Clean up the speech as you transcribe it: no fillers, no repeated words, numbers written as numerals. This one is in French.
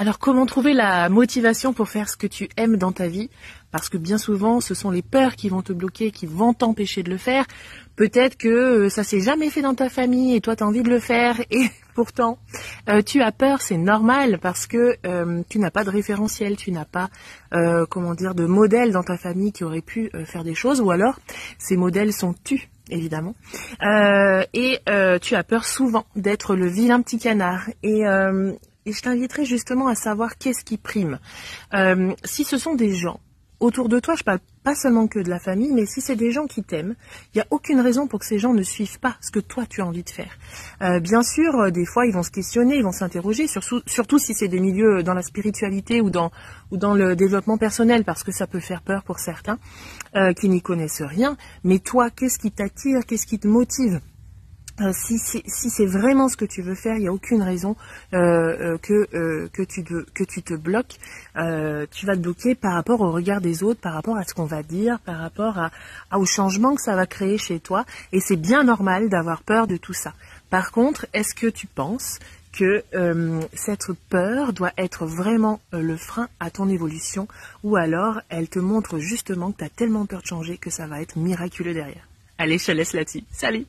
Alors comment trouver la motivation pour faire ce que tu aimes dans ta vie? Parce que bien souvent, ce sont les peurs qui vont te bloquer, qui vont t'empêcher de le faire. Peut-être que ça s'est jamais fait dans ta famille et toi tu as envie de le faire et pourtant tu as peur, c'est normal parce que tu n'as pas de référentiel, tu n'as pas de modèle dans ta famille qui aurait pu faire des choses ou alors ces modèles sont tus. Évidemment, tu as peur souvent d'être le vilain petit canard et je t'inviterai justement à savoir qu'est-ce qui prime. Si ce sont des gens autour de toi, je parle pas seulement que de la famille, mais si c'est des gens qui t'aiment, il n'y a aucune raison pour que ces gens ne suivent pas ce que toi tu as envie de faire. Bien sûr, des fois ils vont se questionner, ils vont s'interroger, surtout si c'est des milieux dans la spiritualité ou dans le développement personnel, parce que ça peut faire peur pour certains qui n'y connaissent rien. Mais toi, qu'est-ce qui t'attire, qu'est-ce qui te motive ? Si c'est vraiment ce que tu veux faire, il n'y a aucune raison que tu te bloques. Tu vas te bloquer par rapport au regard des autres, par rapport à ce qu'on va dire, par rapport au changement que ça va créer chez toi. Et c'est bien normal d'avoir peur de tout ça. Par contre, est-ce que tu penses que cette peur doit être vraiment le frein à ton évolution, ou alors elle te montre justement que tu as tellement peur de changer que ça va être miraculeux derrière? Allez, je te laisse là-dessus. Salut!